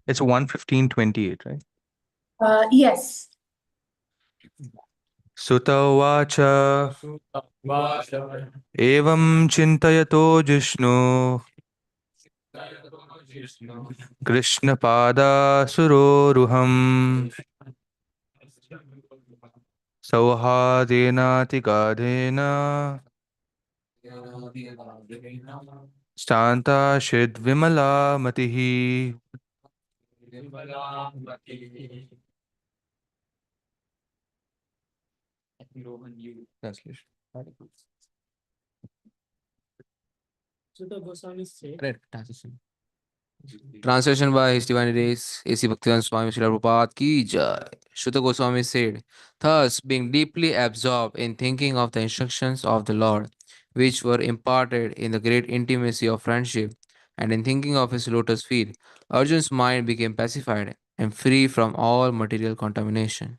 It's 1:15:28, right? Yes. Sutta uvacha evam chintayato Jishnu Krishna pada suroruham sauhadena tigadena stanta shid vimala matihi. Translation. Translation by His Divine Grace, A.C. Bhaktivedanta Swami Srila Prabhupada ki jai. Shuddha Goswami said, thus, being deeply absorbed in thinking of the instructions of the Lord, which were imparted in the great intimacy of friendship, and in thinking of his lotus feet, Arjun's mind became pacified and free from all material contamination.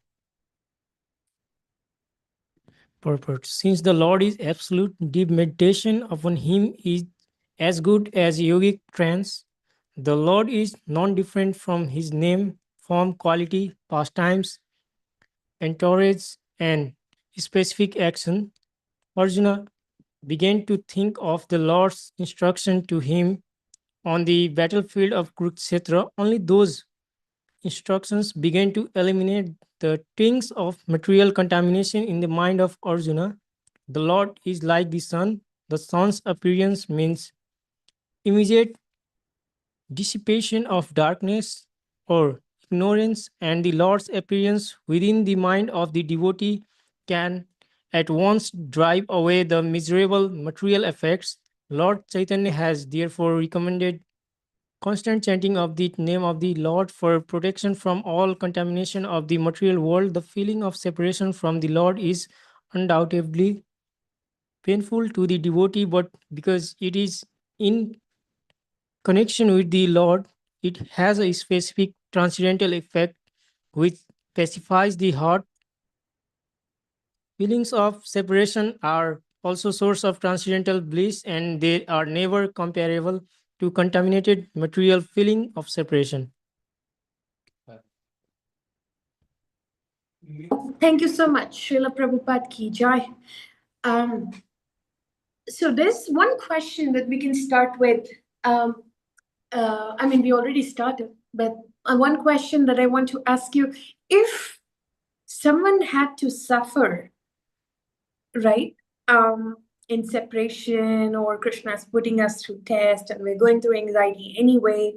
Purport. Since the Lord is absolute, deep meditation upon Him is as good as yogic trance. The Lord is non-different from His name, form, quality, pastimes, entourage, and specific action. Arjuna began to think of the Lord's instruction to him on the battlefield of Kurukshetra. Only those instructions began to eliminate the things of material contamination in the mind of Arjuna. The Lord is like the sun. The sun's appearance means immediate dissipation of darkness or ignorance, and the Lord's appearance within the mind of the devotee can at once drive away the miserable material effects. Lord Chaitanya has therefore recommended constant chanting of the name of the Lord for protection from all contamination of the material world. The feeling of separation from the Lord is undoubtedly painful to the devotee, but because it is in connection with the Lord, it has a specific transcendental effect which pacifies the heart. Feelings of separation are also source of transcendental bliss, and they are never comparable to contaminated material feeling of separation. Thank you so much, Srila Prabhupada ki jai. So there's one question that we can start with. We already started, but one question that I want to ask you: if someone had to suffer, right, in separation, or Krishna's putting us through test, and we're going through anxiety anyway,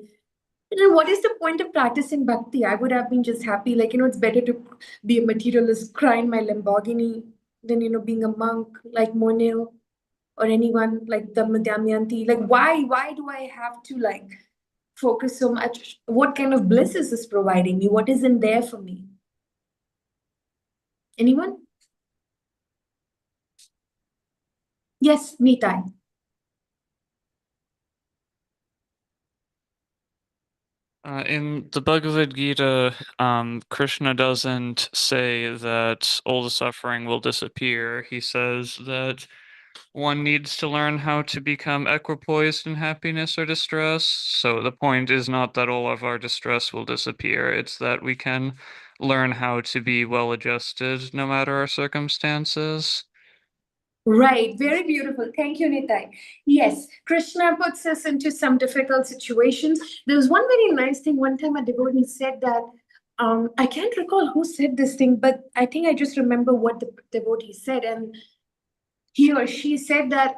what is the point of practicing bhakti? I would have been just happy, it's better to be a materialist, cry in my Lamborghini, than being a monk like Monil, or anyone like the Damayanti. Why do I have to focus so much? What kind of bliss is this providing me? What isn't there for me? Anyone? Yes, Nitai. In the Bhagavad Gita, Krishna doesn't say that all the suffering will disappear. He says that one needs to learn how to become equipoised in happiness or distress. So the point is not that all of our distress will disappear, it's that we can learn how to be well adjusted no matter our circumstances. Right, very beautiful. Thank you, Nitai. Yes, Krishna puts us into some difficult situations. There was one very nice thing. One time a devotee said that, I can't recall who said this thing, but I think I just remember what the devotee said. And he or she said that,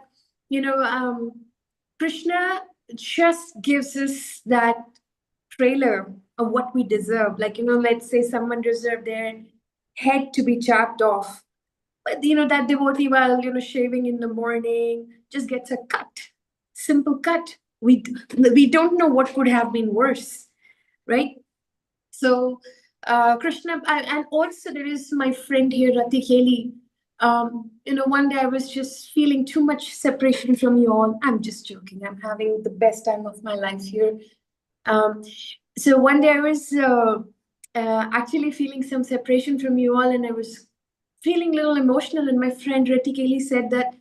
Krishna just gives us that trailer of what we deserve. Let's say someone deserved their head to be chopped off. But that devotee, while shaving in the morning, just gets a cut, simple cut. We don't know what could have been worse, right? So Krishna, and also there is my friend here, Rati Keli. One day I was just feeling too much separation from you all. I'm just joking. I'm having the best time of my life here. So one day I was actually feeling some separation from you all, and I was feeling a little emotional, and my friend Rati Keli said that,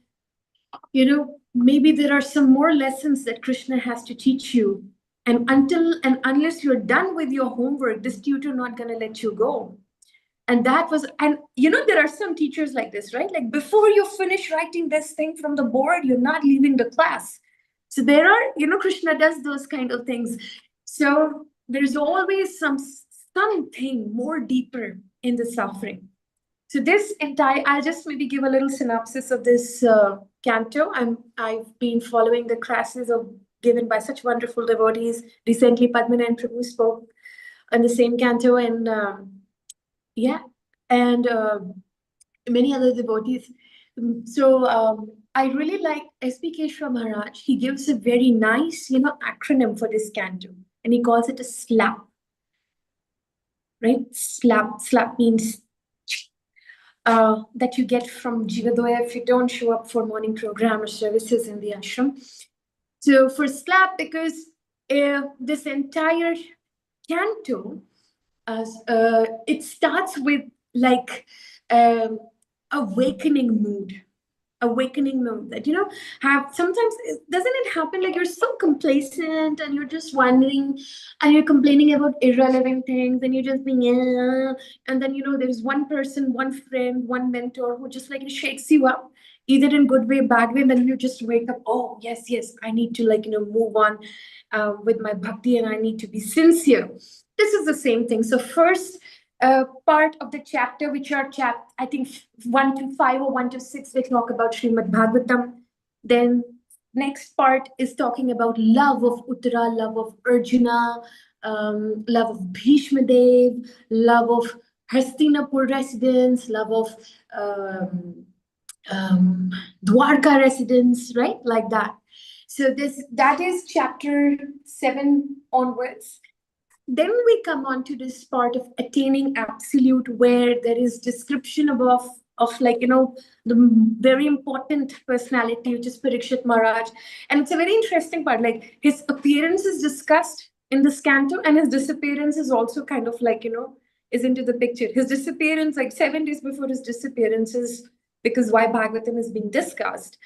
maybe there are some more lessons that Krishna has to teach you And until and unless you're done with your homework, this tutor not gonna let you go. And that was, and there are some teachers like this, right? Like before you finish writing this thing from the board, you're not leaving the class. So there are, Krishna does those kind of things. So there's always something more deeper in the suffering. So this entire, I'll just maybe give a little synopsis of this canto. I've been following the classes given by such wonderful devotees. Recently, Padmana and Prabhu spoke on the same canto, and and many other devotees. So I really like S.P. Keshava Maharaj. He gives a very nice, acronym for this canto, and he calls it a SLAP. Right? SLAP means that you get from Jivadoya if you don't show up for morning program or services in the ashram. So for SLAP, because this entire canto, it starts with like awakening mood that have sometimes, doesn't it happen like you're so complacent and you're just wondering and you're complaining about irrelevant things and you're just being and then there's one person, one friend, one mentor who just like shakes you up, either in good way, bad way, and then you just wake up, oh yes, I need to move on with my bhakti, and I need to be sincere. This is the same thing. So first part of the chapter, which are I think 1 to 5 or 1 to 6, they talk about Srimad Bhagavatam. Then next part is talking about love of Uttara, love of Arjuna, love of Bhishma Dev, love of Hastinapur residents, love of Dwarka residents, right? Like that. So that is chapter 7 onwards. Then we come on to this part of attaining absolute, where there is description of the very important personality, which is Parikshit Maharaj. And it's a very interesting part. Like his appearance is discussed in this canto, and his disappearance is also kind of is into the picture. His disappearance, like 7 days before his disappearance, is because why Bhagavatam is being discussed.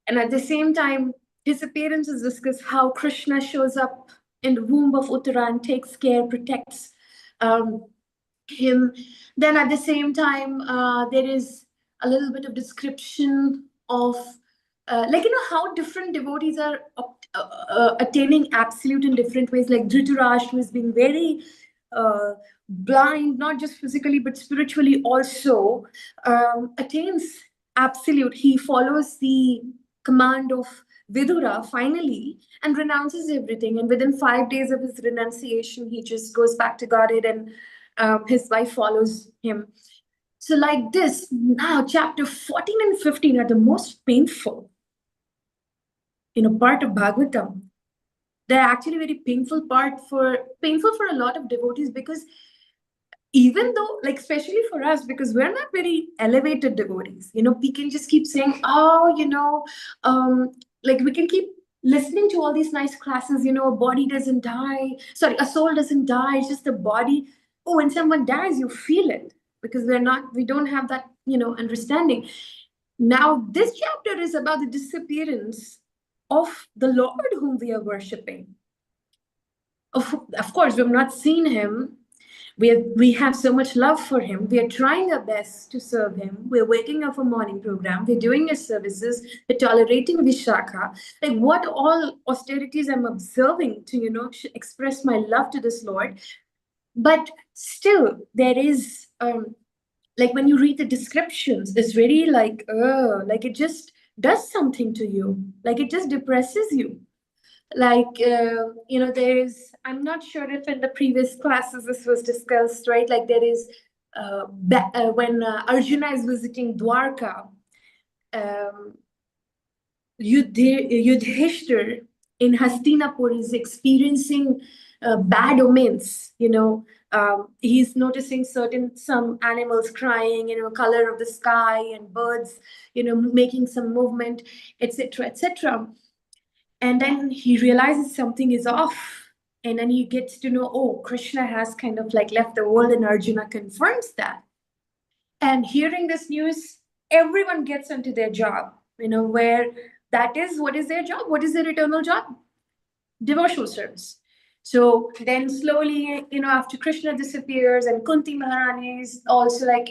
And at the same time, his appearance is discussed, how Krishna shows up in the womb of Uttara and takes care, protects him. Then at the same time, there is a little bit of description of how different devotees are attaining absolute in different ways. Like Dhritarashtra is being very blind, not just physically, but spiritually also, attains absolute. He follows the command of Vidura finally and renounces everything. And within 5 days of his renunciation, he just goes back to Godhead, and his wife follows him. So like this, now chapter 14 and 15 are the most painful part of Bhagavatam. They're actually very painful for a lot of devotees, because even though, like, especially for us, because we're not very elevated devotees, we can just keep saying, like we can keep listening to all these nice classes, a body doesn't die, sorry, a soul doesn't die, it's just a body. Oh, when someone dies, you feel it, because we don't have that, understanding. Now, this chapter is about the disappearance of the Lord whom we are worshipping. Of course, we've not seen him. We have so much love for him. We are trying our best to serve him. We're waking up for morning program. We're doing his services. We're tolerating Viśākhā. Like what all austerities I'm observing to, express my love to this Lord. But still, there is, like when you read the descriptions, it's very like it just does something to you. Like it just depresses you. Like, there is, I'm not sure if in the previous classes this was discussed, right? Like there is, when Arjuna is visiting Dwarka, Yudhishthir in Hastinapur is experiencing bad omens, he's noticing some animals crying, color of the sky and birds, making some movement, etc., etc. And then he realizes something is off. And then he gets to know, oh, Krishna has kind of like left the world, and Arjuna confirms that. And hearing this news, everyone gets onto their job, where that is, what is their job? What is their eternal job? Devotional service. So then slowly, after Krishna disappears and Kunti Maharani is also like,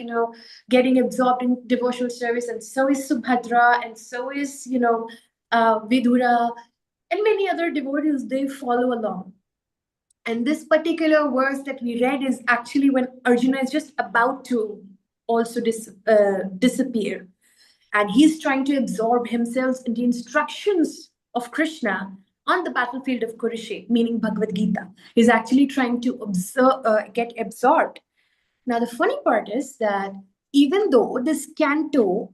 getting absorbed in devotional service, and so is Subhadra, and so is, Vidura, and many other devotees, they follow along. And this particular verse that we read is actually when Arjuna is just about to also disappear. And he's trying to absorb himself in the instructions of Krishna on the battlefield of Kurukshetra, meaning Bhagavad Gita. He's actually trying to get absorbed. Now, the funny part is that even though this canto,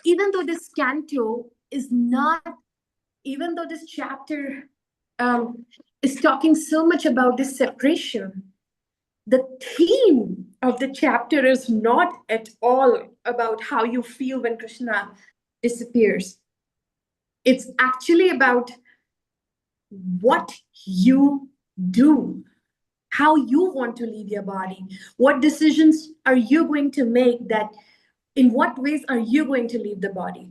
even though this canto is not, even though this chapter is talking so much about this separation, the theme of the chapter is not at all about how you feel when Krishna disappears. It's actually about what you do, how you want to leave your body, what decisions are you going to make, that in what ways are you going to leave the body.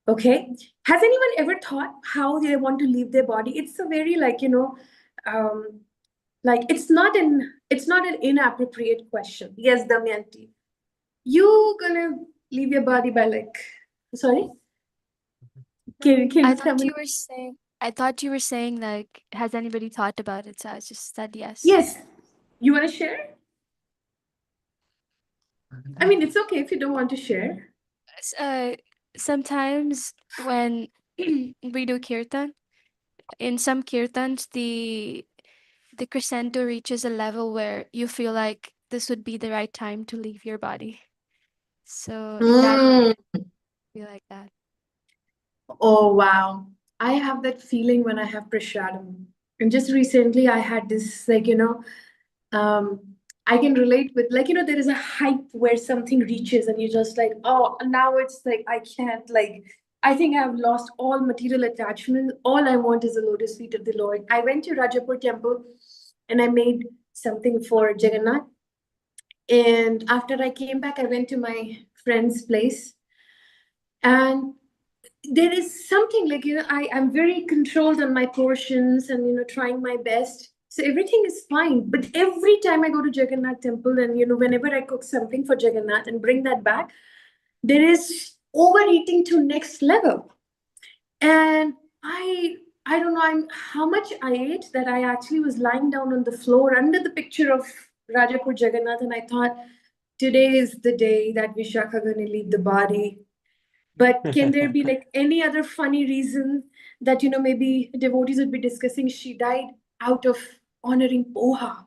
Okay, has anyone ever thought how they want to leave their body? It's a very it's not an inappropriate question. Yes, Damayanti, you gonna leave your body by sorry? Can I you thought someone? you were saying like, has anybody thought about it? So I just said yes. Yes, you want to share? I mean, it's okay if you don't want to share. Sometimes when we do kirtan, in some kirtans, the crescendo reaches a level where you feel like this would be the right time to leave your body. So in that moment, I feel like that. Oh, wow. I have that feeling when I have prasadam. And just recently I had this, I can relate with, there is a hype where something reaches and you're just like, oh, now it's like, I can't, I think I've lost all material attachment. All I want is the lotus feet of the Lord. I went to Rajapur temple and I made something for Jagannath. And after I came back, I went to my friend's place. And there is something I'm very controlled on my portions and, trying my best. So everything is fine. But every time I go to Jagannath temple and, whenever I cook something for Jagannath and bring that back, there is overeating to next level. And I don't know how much I ate that I actually was lying down on the floor under the picture of Rajapur Jagannath. And I thought, today is the day that Viśākhā going to leave the body. But can there be any other funny reason that, maybe devotees would be discussing? She died out of honoring poha.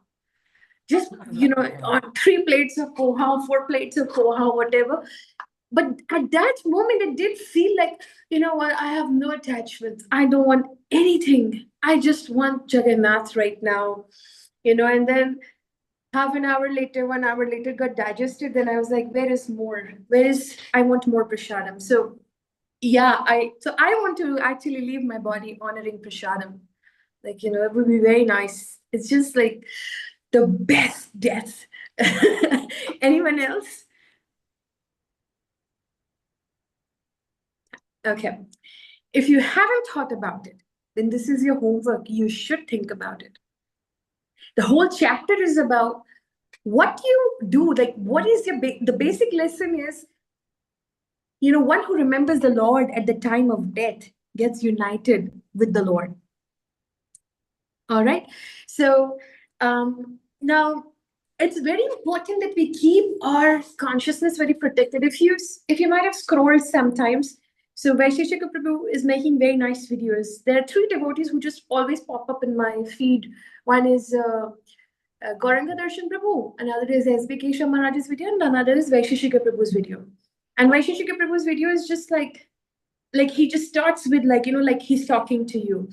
Just, on 3 plates of poha, 4 plates of poha, whatever. But at that moment, it did feel like, you know what, I have no attachments. I don't want anything. I just want Jagannath right now, and then half an hour later, 1 hour later, got digested. Then I was like, where is more? I want more prasadam. So yeah, I want to actually leave my body honoring prasadam. It would be very nice. It's just like the best death. Anyone else? Okay. If you haven't thought about it, then this is your homework. You should think about it. The whole chapter is about what you do. What is the basic lesson is, one who remembers the Lord at the time of death gets united with the Lord. All right. So now it's very important that we keep our consciousness very protected. If you might have scrolled sometimes, so Viśākhā Prabhu is making very nice videos. There are 3 devotees who just always pop up in my feed. One is Gauranga Darshan Prabhu, another is S.B. Keshav Maharaj's video, and another is Viśākhā Prabhu's video. And Viśākhā Prabhu's video is just like he just starts with he's talking to you.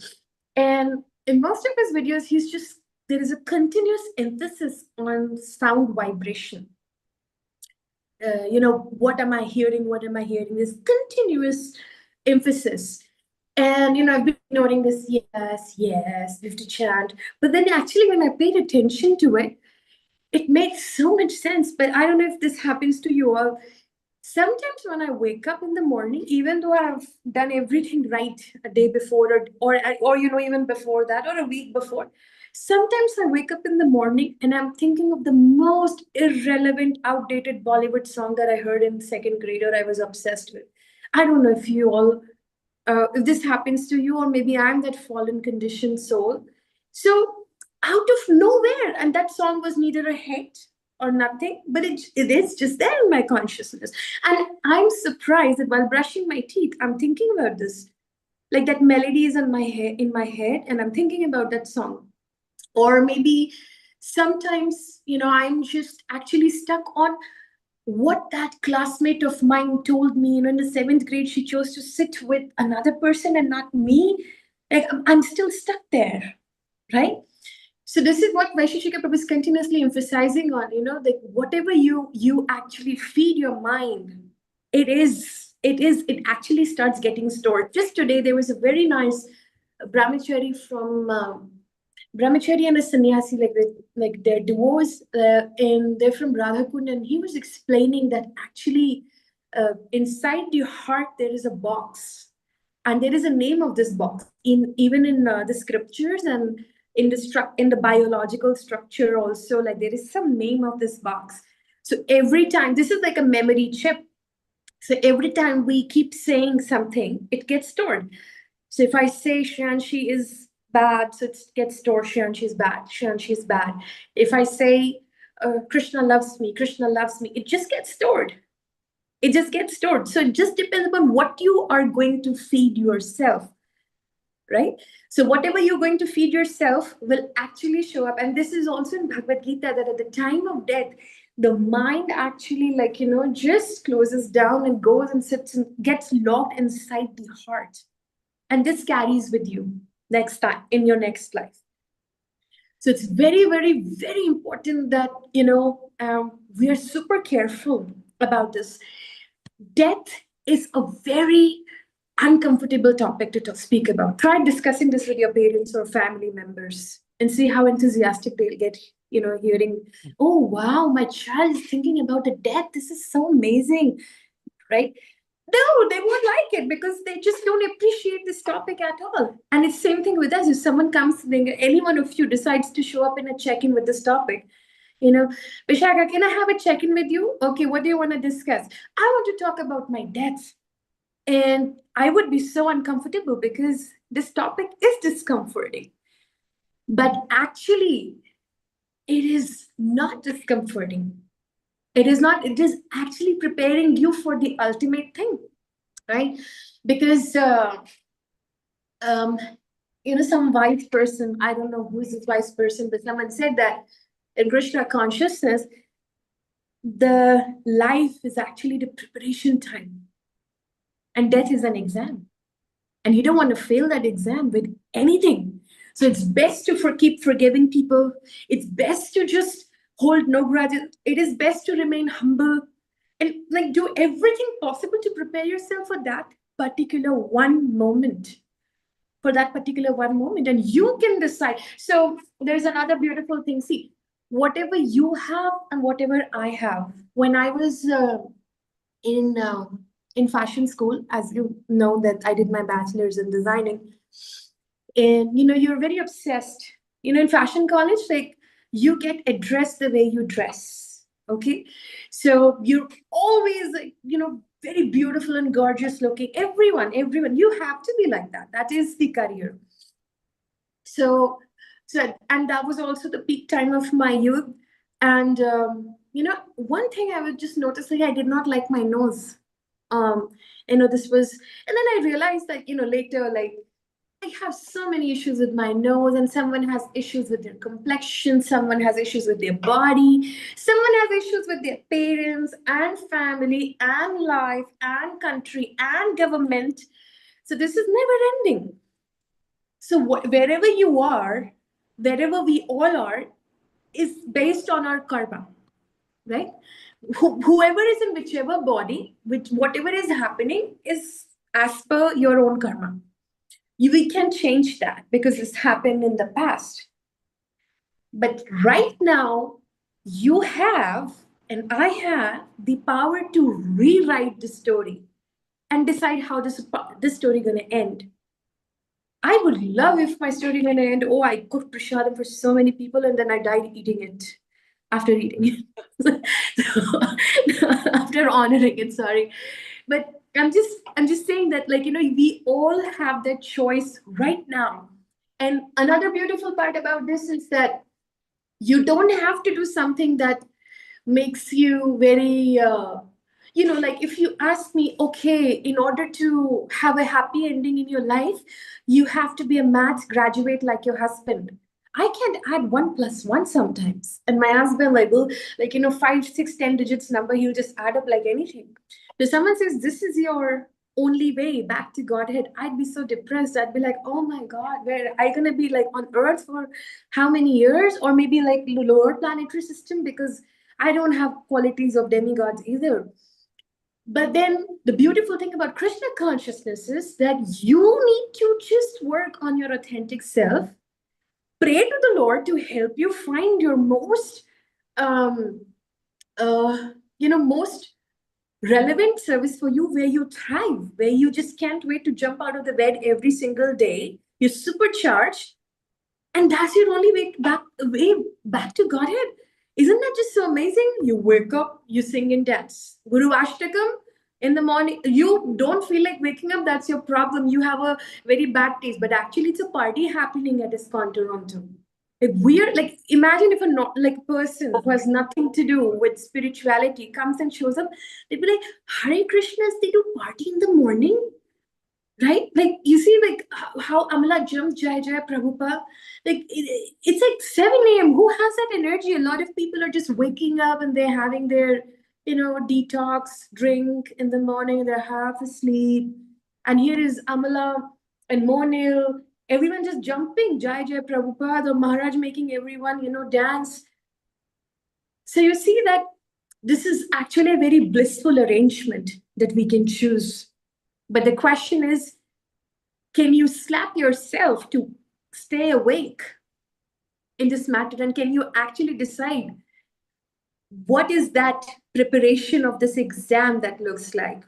And in most of his videos, there is a continuous emphasis on sound vibration. What am I hearing? What am I hearing? This continuous emphasis. And, I've been noting this, yes, we have to chant. But then actually when I paid attention to it, it makes so much sense. But I don't know if this happens to you all. sometimes when I wake up in the morning, even though I've done everything right a day before, or even before that, or a week before, sometimes I wake up in the morning and I'm thinking of the most irrelevant, outdated Bollywood song that I heard in second grade or I was obsessed with. I don't know if you all, if this happens to you, or maybe I'm that fallen conditioned soul. So out of nowhere, and that song was neither a hit or nothing, but it is just there in my consciousness. And I'm surprised that while brushing my teeth, I'm thinking about this. Like that melody is in my head, and I'm thinking about that song. Or maybe sometimes, I'm just actually stuck on what that classmate of mine told me. In the seventh grade, she chose to sit with another person and not me. Like I'm still stuck there, right? So this is what Vaisheshika Prabhu is continuously emphasizing on, that whatever you actually feed your mind, it actually starts getting stored. Just today, there was a very nice brahmachari from brahmachari and a sannyasi, like they're divorced, and they're from Radhakund, and he was explaining that actually inside your heart there is a box, and there is a name of this box even in the scriptures, and in the biological structure also, like there is some name of this box. So every time, this is like a memory chip, so every time we keep saying something, it gets stored. So if I say Shanshi is bad, so it gets stored, Shanshi is bad, Shanshi is bad. If I say Krishna loves me, it just gets stored. It just gets stored. So it just depends upon what you are going to feed yourself, right? So whatever you're going to feed yourself will actually show up. And this is also in Bhagavad Gita, that at the time of death, the mind actually, just closes down and goes and sits and gets locked inside the heart. And this carries with you next time in your next life. So it's very, very, very important that, we are super careful about this. Death is a very uncomfortable topic to speak about. Try discussing this with your parents or family members and see how enthusiastic they'll get, hearing, oh, wow, my child is thinking about the death. This is so amazing, right? No, they won't like it because they just don't appreciate this topic at all. And it's same thing with us. If someone comes, any one of you decides to show up in a check-in with this topic, Viśākhā, can I have a check-in with you? Okay, what do you want to discuss? I want to talk about my death. And I would be so uncomfortable because this topic is discomforting. But actually, it is not discomforting. It is not, it is actually preparing you for the ultimate thing, right? Because, some wise person, I don't know who's this wise person, but someone said that in Krishna consciousness, the life is actually the preparation time. And death is an exam. And you don't want to fail that exam with anything. So it's best to keep forgiving people. It's best to just hold no grudges. It is best to remain humble and do everything possible to prepare yourself for that particular one moment. And you can decide. So there's another beautiful thing. See, whatever you have and whatever I have. When I was in fashion school, as you know, that I did my bachelor's in designing, and you're very obsessed. In fashion college, you get addressed the way you dress. Okay, so you're always very beautiful and gorgeous looking. Everyone, you have to be like that. That is the career. So and that was also the peak time of my youth. And one thing I was just noticing, I did not like my nose. This was, and then I realized that later, I have so many issues with my nose, and someone has issues with their complexion, someone has issues with their body, someone has issues with their parents and family and life and country and government. So this is never ending. So wherever you are, wherever we all are, is based on our karma, right? Whoever is in whichever body, whatever is happening is as per your own karma. We can change that because this happened in the past. But right now, you have and I have the power to rewrite the story and decide how this story gonna end. I would love if my story gonna end. Oh, I cooked prasadam for so many people, and then I died eating it. After eating it, after honoring it. Sorry, but I'm just saying that, like, we all have that choice right now. And another beautiful part about this is that you don't have to do something that makes you very like, if you ask me, okay, in order to have a happy ending in your life, you have to be a math graduate like your husband. I can't add 1 plus 1 sometimes, and my husband, like, will, like, 5, 6, 10 digits number, he'll just add up like anything. So someone says this is your only way back to Godhead, I'd be so depressed. I'd be like, oh my God, where are I gonna be, like, on earth for how many years? Or maybe like lower planetary system, because I don't have qualities of demigods either. But then the beautiful thing about Krishna consciousness is that you need to just work on your authentic self, pray to the Lord to help you find your most, most relevant service for you, where you thrive, where you just can't wait to jump out of the bed every single day. You're supercharged, and that's your only way back to Godhead. Isn't that just so amazing? You wake up, you sing and dance. Guru Ashtakam in the morning. You don't feel like waking up, that's your problem. You have a very bad taste, but actually it's a party happening at ISKCON Toronto. Like, weird, like, imagine if a not like person who has nothing to do with spirituality comes and shows up, they'd be like, Hare Krishnas, they do party in the morning. Right? Like, you see, like, how Amala jumps Jai Jai Prabhupada. Like, it's like 7 a.m. Who has that energy? A lot of people are just waking up and they're having their, detox drink in the morning. They're half asleep. And here is Amala and Monil, everyone just jumping Jai Jai Prabhupada, or Maharaj making everyone, dance. So you see that this is actually a very blissful arrangement that we can choose. But the question is, can you slap yourself to stay awake in this matter? And can you actually decide what is that preparation of this exam that looks like?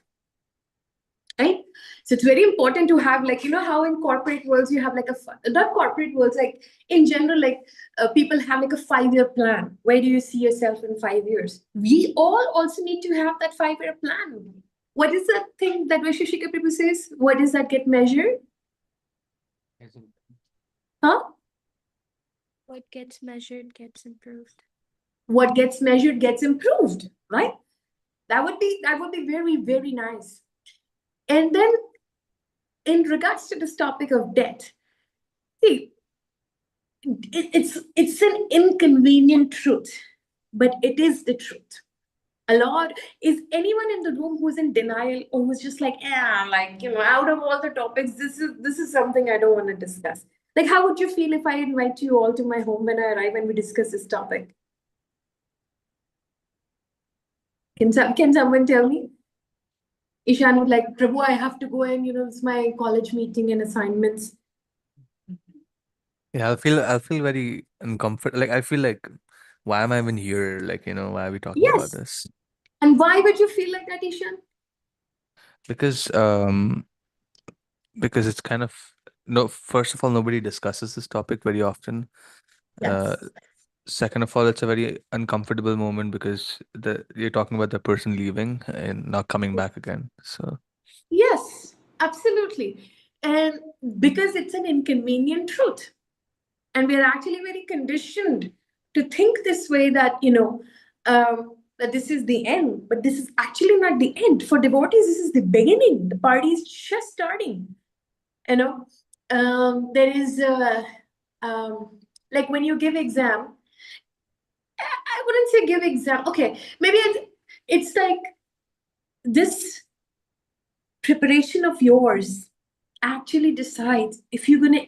Right? So it's very important to have, like, how in corporate worlds you have like not corporate worlds, like in general, like people have like a 5-year plan. Where do you see yourself in 5 years? We all also need to have that 5-year plan. What is that thing that Vaisheshika Prabhu says? What does that get measured? Huh? What gets measured gets improved. What gets measured gets improved, right? That would be very, very nice. And then in regards to this topic of death, see, it's an inconvenient truth, but it is the truth. Is anyone in the room who's in denial, or who's just like, out of all the topics, this is something I don't want to discuss? Like, how would you feel if I invite you all to my home when I arrive and we discuss this topic? Can someone tell me? Ishan would like, Prabhu, I have to go, and it's my college meeting and assignments. Yeah, I'll feel very uncomfortable. Like I feel like, why am I even here? Like, why are we talking about Yes. this? And why would you feel like that, Ishan? Because it's kind of, no, first of all, nobody discusses this topic very often. Yes. Second of all, it's a very uncomfortable moment because you're talking about the person leaving and not coming back again. So Yes, absolutely. And because it's an inconvenient truth. And we are actually very conditioned to think this way, that, that this is the end, but this is actually not the end. For devotees, this is the beginning. The party is just starting. There is, like, when you give exam, I wouldn't say give exam. Okay, maybe it's like this preparation of yours actually decides if you're going to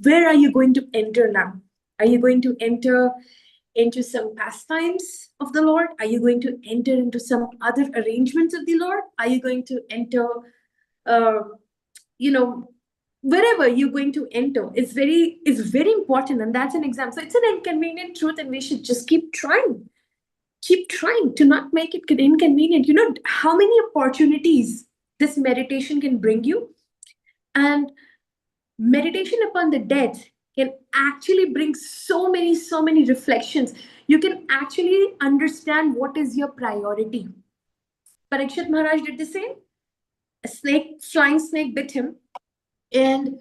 where are you going to enter now. Are you going to enter into some pastimes of the Lord? Are you going to enter into some other arrangements of the Lord? Are you going to enter wherever you're going to enter? It's very important, and that's an exam. So it's an inconvenient truth, and we should just keep trying. keep trying to not make it inconvenient. You know how many opportunities this meditation can bring you? And meditation upon the death can actually bring so many reflections. You can actually understand what is your priority. Parikshit Maharaj did the same. A flying snake bit him, and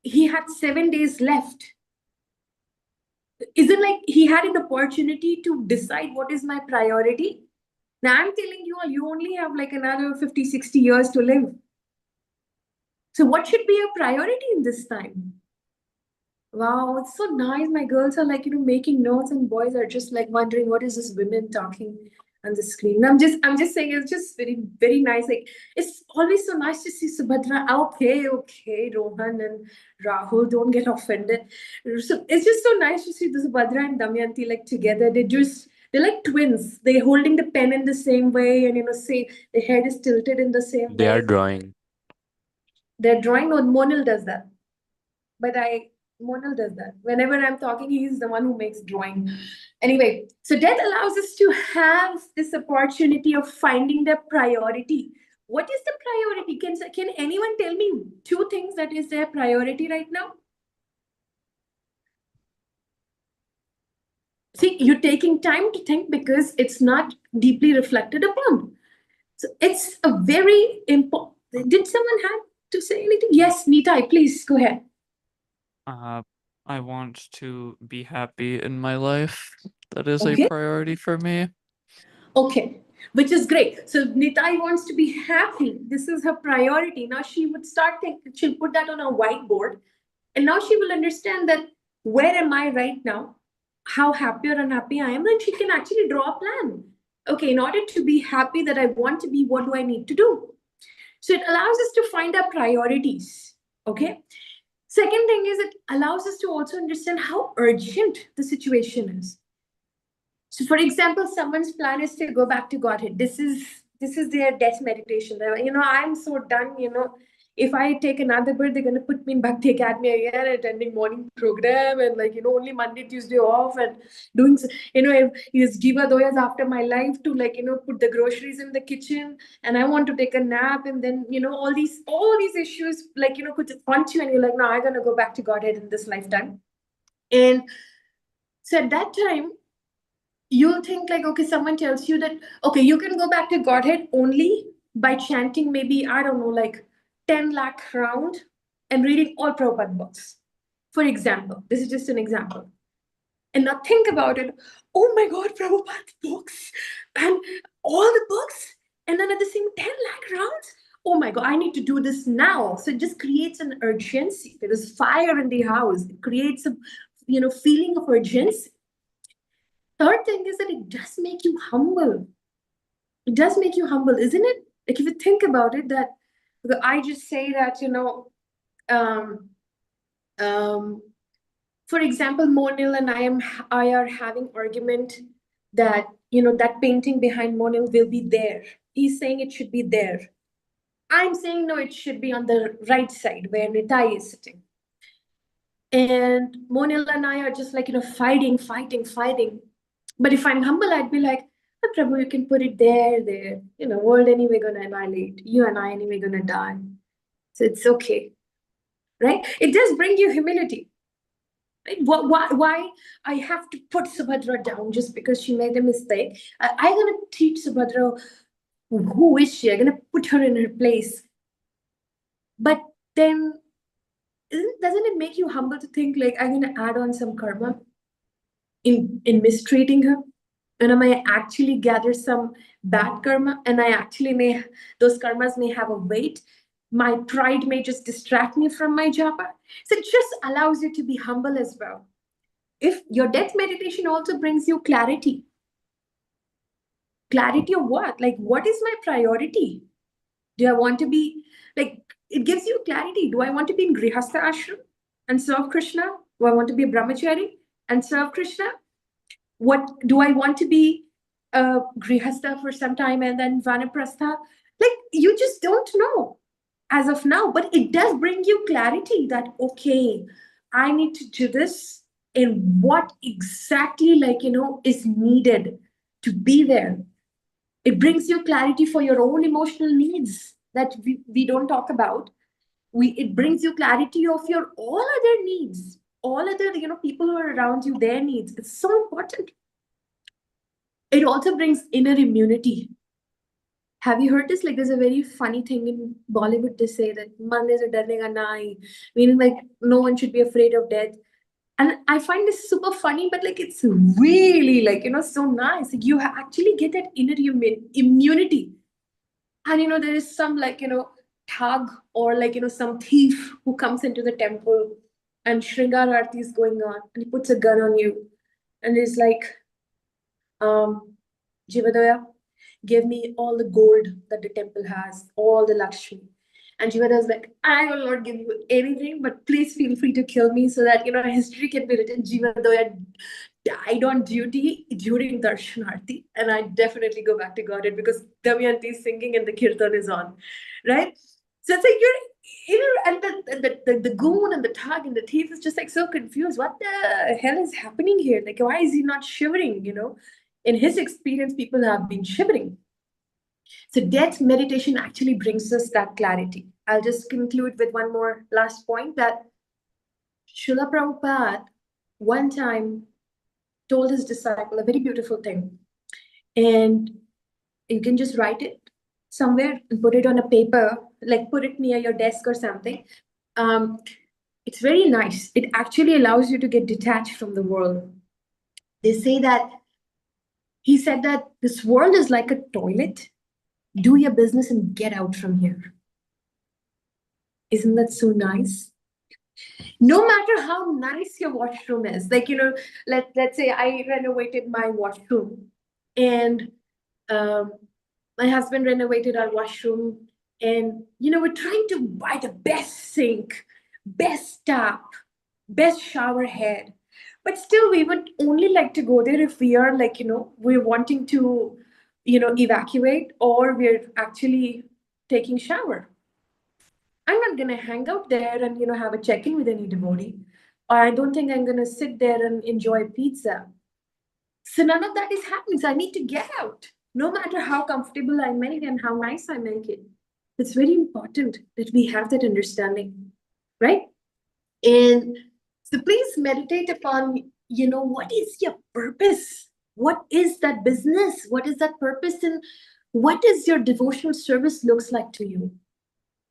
he had 7 days left. Isn't like he had an opportunity to decide what is my priority? Now I'm telling you, you only have like another 50, 60 years to live. So what should be your priority in this time? Wow, it's so nice. My girls are like, making notes, and boys are just like wondering what is this women talking on the screen. I'm just saying it's just very, very nice. Like, it's always so nice to see Subhadra. Okay, Rohan and Rahul, don't get offended. So it's just so nice to see the Subhadra and Damayanti like together. They're like twins. They're holding the pen in the same way, and say the head is tilted in the same They way. are drawing. They're drawing, or Monil does that. But Monil does that. Whenever I'm talking, he's the one who makes drawing. Anyway, so death allows us to have this opportunity of finding the priority. What is the priority? Can anyone tell me 2 things that is their priority right now? See, you're taking time to think because it's not deeply reflected upon. So it's a very important. Did someone have to say anything? Yes, Neetai, please go ahead. I want to be happy in my life. That is a Okay. priority for me. Okay, which is great. So Nitai wants to be happy. This is her priority. Now she would start thinking, she'll put that on a whiteboard. And now she will understand that where am I right now? How happy or unhappy I am. And she can actually draw a plan. Okay, in order to be happy that I want to be, what do I need to do? So it allows us to find our priorities. Okay. Second thing is it allows us to also understand how urgent the situation is. So, for example, someone's plan is to go back to Godhead. This is their death meditation. I'm so done. If I take another birth, they're going to put me in Bhakti Academy again, attending morning program, and only Monday, Tuesday off, and doing is Jiva Doyas after my life to put the groceries in the kitchen, and I want to take a nap, and then all these issues could haunt you, and you're like, no, I'm going to go back to Godhead in this lifetime, and so at that time you'll think like, okay, someone tells you that, okay, you can go back to Godhead only by chanting maybe, I don't know, like 10 lakh round and reading all Prabhupada books. For example, this is just an example. And now think about it. Oh my God, Prabhupada books and all the books. And then at the same 10 lakh rounds. Oh my God, I need to do this now. So it just creates an urgency. There is fire in the house. It creates a feeling of urgency. Third thing is that it does make you humble. It does make you humble, isn't it? Like if you think about it, that I just say that, for example, Monil and I are having argument that, that painting behind Monil will be there. He's saying it should be there. I'm saying, no, it should be on the right side where Nitai is sitting. And Monil and I are just like, fighting. But if I'm humble, I'd be like, oh, Prabhu, you can put it there. World anyway gonna annihilate. You and I anyway gonna die. So it's okay. Right? It does bring you humility. Right? Why I have to put Subhadra down just because she made a mistake? I'm gonna teach Subhadra who is she? I'm gonna put her in her place. But then doesn't it make you humble to think like I'm gonna add on some karma in mistreating her? And I may actually gather some bad karma, and I actually those karmas may have a weight. My pride may just distract me from my japa. So it just allows you to be humble as well. If your death meditation also brings you clarity. Clarity of what? Like, what is my priority? Do I want to be, like, it gives you clarity. Do I want to be in Grihastha ashram and serve Krishna? Do I want to be a brahmachari and serve Krishna? What do I want to be a grihastha for some time and then vanaprastha? Like, you just don't know as of now, but it does bring you clarity that, okay, I need to do this and what exactly, like, is needed to be there. It brings you clarity for your own emotional needs that we don't talk about. It brings you clarity of your all other needs, all other, people who are around you, their needs. It's so important. It also brings inner immunity. Have you heard this? Like, there's a very funny thing in Bollywood to say that man is a darnega nai, meaning like no one should be afraid of death. And I find this super funny, but like it's really like, so nice. Like, you actually get that inner immunity. And there is some like, thug or like, some thief who comes into the temple and Shringar Arati is going on and he puts a gun on you and is like, Jivadaya, give me all the gold that the temple has, all the Lakshmi. And Jivadaya is like, I will not give you anything, but please feel free to kill me so that, history can be written. Jivadaya died on duty during Darshanarti. And I definitely go back to Godhead because Damayanti is singing and the kirtan is on, right? So it's like and the goon and the thug and the thief is just like so confused. What the hell is happening here? Like, why is he not shivering, In his experience, people have been shivering. So death meditation actually brings us that clarity. I'll just conclude with one more last point that Srila Prabhupada one time told his disciple a very beautiful thing. And you can just write it somewhere and put it on a paper, like put it near your desk or something. It's very nice. It actually allows you to get detached from the world. They say that he said that this world is like a toilet. Do your business and get out from here. Isn't that so nice? No matter how nice your washroom is, like, let's say I renovated my washroom and my husband renovated our washroom and, we're trying to buy the best sink, best tap, best shower head. But still, we would only like to go there if we are like, we're wanting to, evacuate or we're actually taking shower. I'm not going to hang out there and, have a check-in with any devotee. Or I don't think I'm going to sit there and enjoy pizza. So none of that is happening. So I need to get out, no matter how comfortable I make and how nice I make it. It's very important that we have that understanding, right? And so please meditate upon, what is your purpose? What is that business? What is that purpose? And what does your devotional service looks like to you?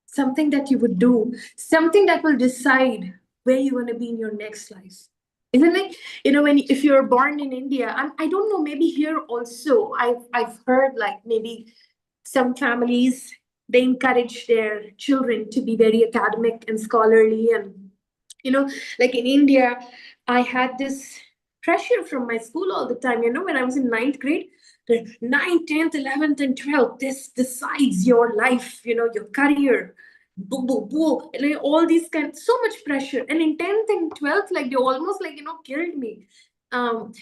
Something that you would do, something that will decide where you want to be in your next life. Isn't it? If you're born in India, and I don't know, maybe here also, I've heard like maybe some families, they encourage their children to be very academic and scholarly. And, like in India, I had this pressure from my school all the time, when I was in 9th grade, the 9th, 10th, 11th, and 12th, this decides your life, your career. Boo, boo, boo. And like, all these so much pressure. And in 10th and 12th, like they almost like, killed me.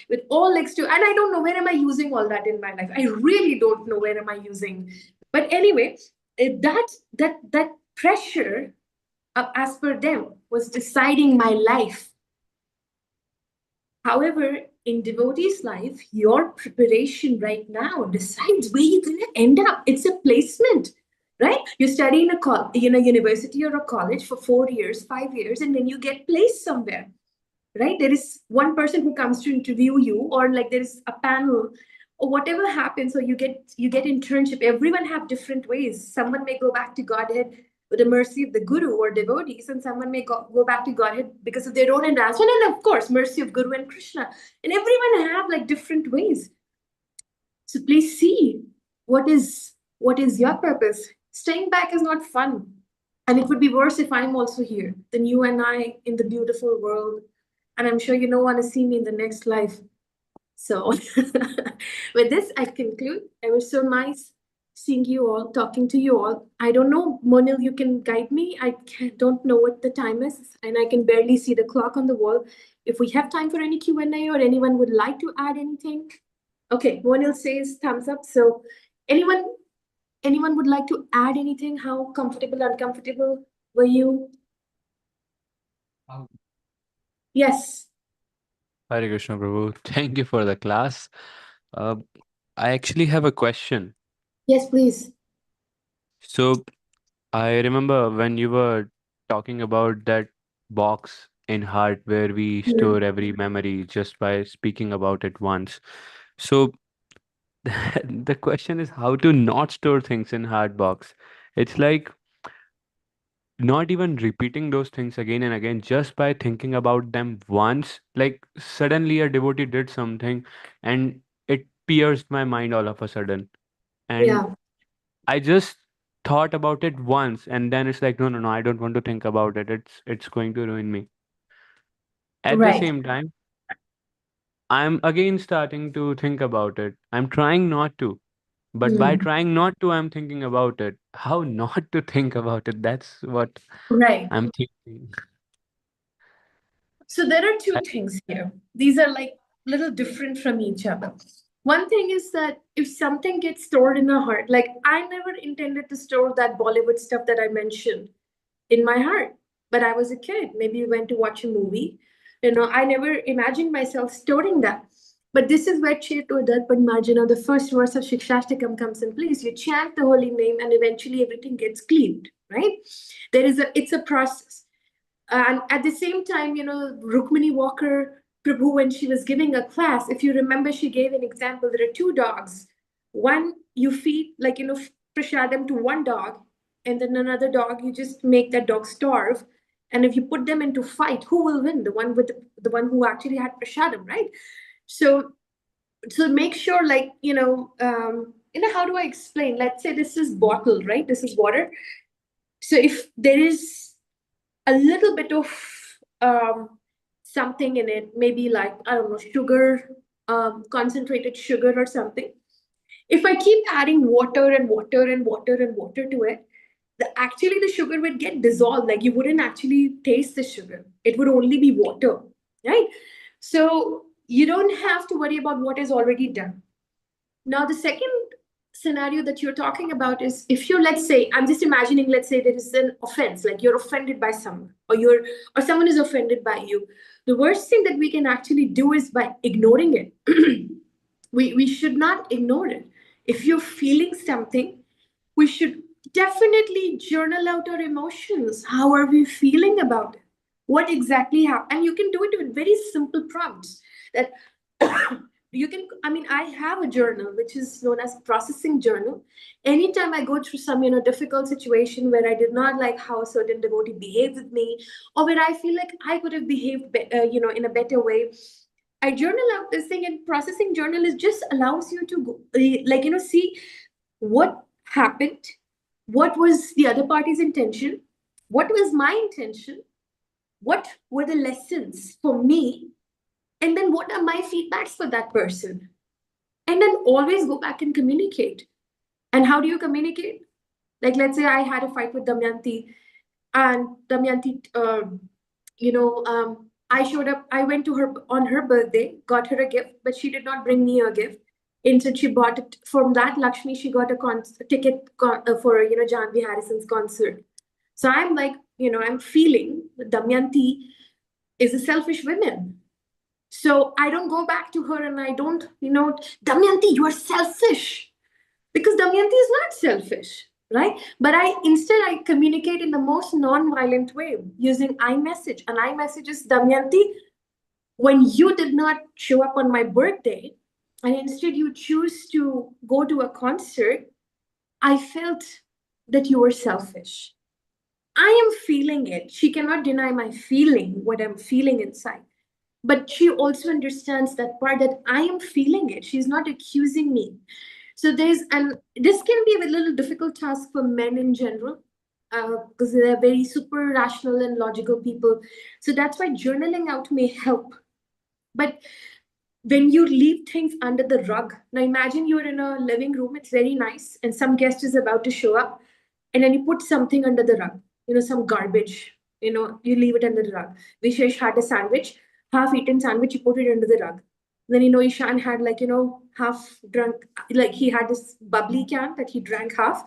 With all legs to, and I don't know where am I using all that in my life. I really don't know where am I using. But anyway, that pressure, as per them, was deciding my life. However, in devotee's life, your preparation right now decides where you're going to end up. It's a placement, right? You study in a university or a college for 4 years, 5 years, and then you get placed somewhere, right? There is one person who comes to interview you, or like there is a panel, or whatever happens, or you get internship. Everyone have different ways. Someone may go back to Godhead with the mercy of the Guru or devotees, and someone may go back to Godhead because of their own advancement, and of course, mercy of Guru and Krishna. And everyone have like different ways. So please see what is your purpose. Staying back is not fun. And it would be worse if I'm also here than you and I in the beautiful world. And I'm sure you don't want to see me in the next life. So with this, I conclude. It was so nice seeing you all, talking to you all. I don't know, Monil, you can guide me. I don't know what the time is, and I can barely see the clock on the wall. If we have time for any Q&A or anyone would like to add anything. Okay, Monil says thumbs up. So anyone would like to add anything? How comfortable, uncomfortable were you? Yes. Hare Krishna, Prabhu. Thank you for the class. Uh, I actually have a question. Yes, please. So, I remember when you were talking about that box in heart where we Mhm. store every memory just by speaking about it once. So, the question is how to not store things in heart box. It's like not even repeating those things again and again just by thinking about them once. Like suddenly a devotee did something and it pierced my mind all of a sudden. And Yeah, I just thought about it once and then it's like no, no, no, I don't want to think about it. It's going to ruin me. At the right. same time, I'm again starting to think about it. I'm trying not to. But by Mm. trying not to, I'm thinking about it. How not to think about it? That's what Right. I'm thinking. So there are two I- things here. These are like little different from each other. One thing is that if something gets stored in our heart, like I never intended to store that Bollywood stuff that I mentioned in my heart, but I was a kid. Maybe we went to watch a movie. I never imagined myself storing that. But this is where Cheto Darpan Marjana, the first verse of Shikshashtakam comes in place. You chant the holy name and eventually everything gets cleaned, right? It's a process. And at the same time, Rukmini Walker Prabhu, when she was giving a class, if you remember, she gave an example. There are two dogs. One, you feed, like, prasadam to one dog, and then another dog, you just make that dog starve. And if you put them into fight, who will win? The one who actually had prasadam, right? So, so make sure, like, how do I explain? Let's say this is bottle, right? This is water. So if there is a little bit of something in it, maybe like, I don't know, sugar, concentrated sugar or something. If I keep adding water and water and water and water to it, actually the sugar would get dissolved. Like you wouldn't actually taste the sugar. It would only be water, right? So you don't have to worry about what is already done. Now, the second scenario that you're talking about is if you're, let's say, I'm just imagining, let's say there is an offense, like you're offended by someone, or someone is offended by you. The worst thing that we can actually do is by ignoring it. We should not ignore it. If you're feeling something, we should definitely journal out our emotions. How are we feeling about it? What exactly happened? And you can do it with very simple prompts that you can, I mean, I have a journal which is known as processing journal. Anytime I go through some difficult situation where I did not like how a certain devotee behaved with me, or where I feel like I could have behaved in a better way, I journal out this thing. And processing journal is just allows you to go, see what happened, what was the other party's intention, what was my intention, what were the lessons for me, and then what are my feedbacks for that person. And then always go back and communicate. And how do you communicate? Like, let's say I had a fight with Damyanti, and Damyanti, I showed up, I went to her on her birthday, got her a gift, but she did not bring me a gift. Instead, she bought it from that Lakshmi. She got a ticket for Janvi Harrison's concert. So I'm like, I'm feeling Damyanti is a selfish woman. So I don't go back to her and I don't, Damyanti, you are selfish, because Damyanti is not selfish, right? But I communicate in the most non-violent way using iMessage. And iMessage is, Damyanti, when you did not show up on my birthday and instead you choose to go to a concert, I felt that you were selfish. I am feeling it. She cannot deny my feeling, what I'm feeling inside. But she also understands that part, that I am feeling it. She's not accusing me. So and this can be a little difficult task for men in general, because they're very super rational and logical people. So that's why journaling out may help. But when you leave things under the rug, now imagine you're in a living room, it's very nice, and some guest is about to show up, and then you put something under the rug, some garbage, you leave it under the rug. Vishesh had a sandwich, half eaten sandwich, you put it under the rug. Then, Ishan had, like, half drunk, like he had this bubbly can that he drank half,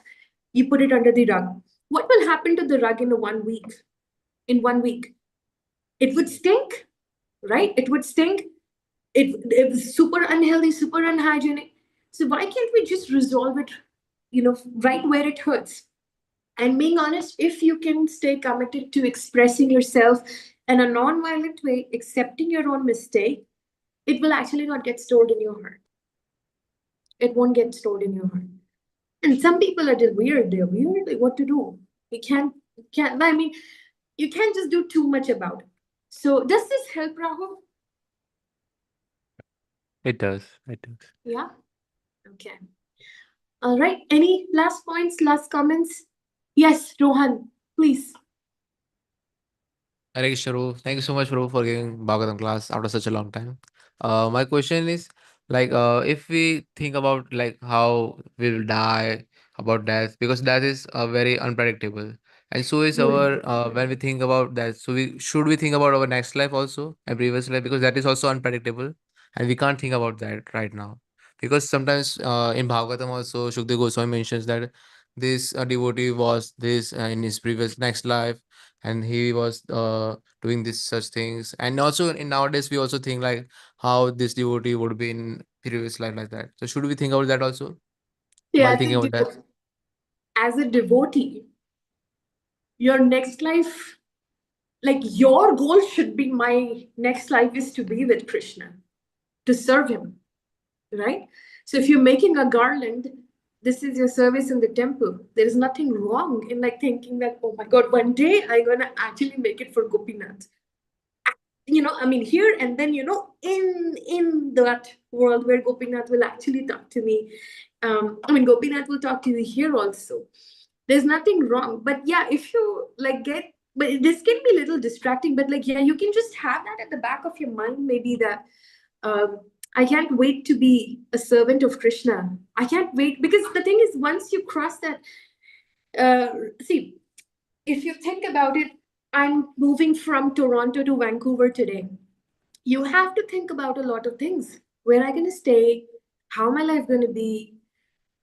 you put it under the rug. What will happen to the rug in 1 week? In 1 week, it would stink, right? It would stink. it was super unhealthy, super unhygienic. So why can't we just resolve it, right where it hurts? And being honest, if you can stay committed to expressing yourself in a non-violent way, accepting your own mistake, it will actually not get stored in your heart. It won't get stored in your heart. And some people are just weird. They're weird. Like, what to do? You can't. I mean, you can't just do too much about it. So does this help, Rahul? It does. It does. Yeah. Okay. All right. Any last points? Last comments? Yes, Rohan, please. Hare Krishna, bro. Thank you so much, bro, for giving Bhagavatam class after such a long time. My question is like, if we think about like how we'll die, about death, because death is very unpredictable, and so is our when we think about that. So we think about our next life also and previous life, because that is also unpredictable, and we can't think about that right now, because sometimes in Bhagavatam also Shukdev Goswami mentions that this devotee was this in his previous next life, and he was doing this such things. And also in nowadays we also think like how this devotee would be in previous life, like that. So should we think about that also Yeah, while I thinking think about that? as a devotee, your next life, like your goal should be, my next life is to be with Krishna, to serve him, right? So if you're making a garland, this is your service in the temple. There is nothing wrong in like thinking that, oh my God, one day I'm gonna actually make it for Gopinath. I mean, here and then, in that world where Gopinath will actually talk to me. I mean, Gopinath will talk to you here also. There's nothing wrong. But yeah, if you like but this can be a little distracting, but like, yeah, you can just have that at the back of your mind, maybe that I can't wait to be a servant of Krishna. I can't wait, because the thing is, once you cross that, see, if you think about it, I'm moving from Toronto to Vancouver today. You have to think about a lot of things. Where am I going to stay? How my life going to be?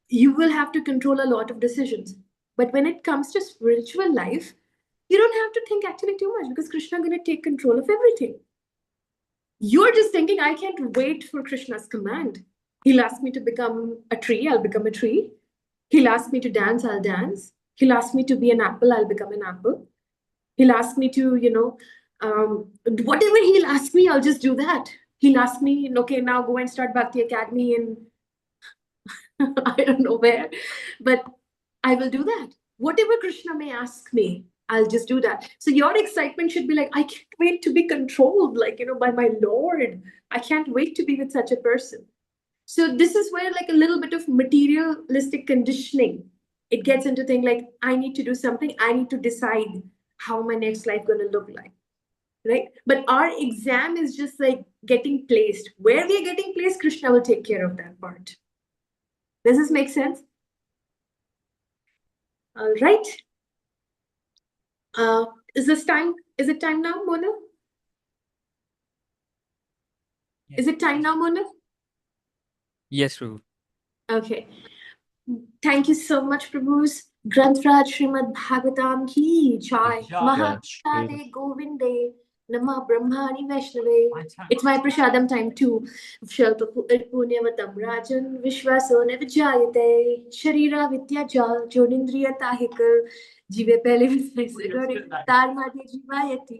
You will have to control a lot of decisions. But when it comes to spiritual life, you don't have to think actually too much, because Krishna is going to take control of everything. You're just thinking, I can't wait for Krishna's command. He'll ask me to become a tree, I'll become a tree. He'll ask me to dance, I'll dance. He'll ask me to be an apple, I'll become an apple. He'll ask me to, whatever he'll ask me, I'll just do that. He'll ask me, okay, now go and start Bhakti Academy in I don't know where, but I will do that. Whatever Krishna may ask me, I'll just do that. So your excitement should be like, I can't wait to be controlled, by my Lord. I can't wait to be with such a person. So this is where like a little bit of materialistic conditioning, it gets into thing like, I need to do something. I need to decide how my next life going to look like, right? But our exam is just like getting placed. Where we are getting placed, Krishna will take care of that part. Does this make sense? All right. Is it time now, Mona? Is it time now, Mona? Yes, Prabhu. Okay. Thank you so much, Prabhus. Grantraj Srimad Bhagavatam ki jai. Mahatade Govinde. Nama Brahmani Vaishnave. It's my prasadam time too. Shalpa Punyavatam Rajan Vishwaso Nevijayate Sharira Vidya Jal Jonindriya Tahikal Jive Pele Visai Tar Madhya Jivayati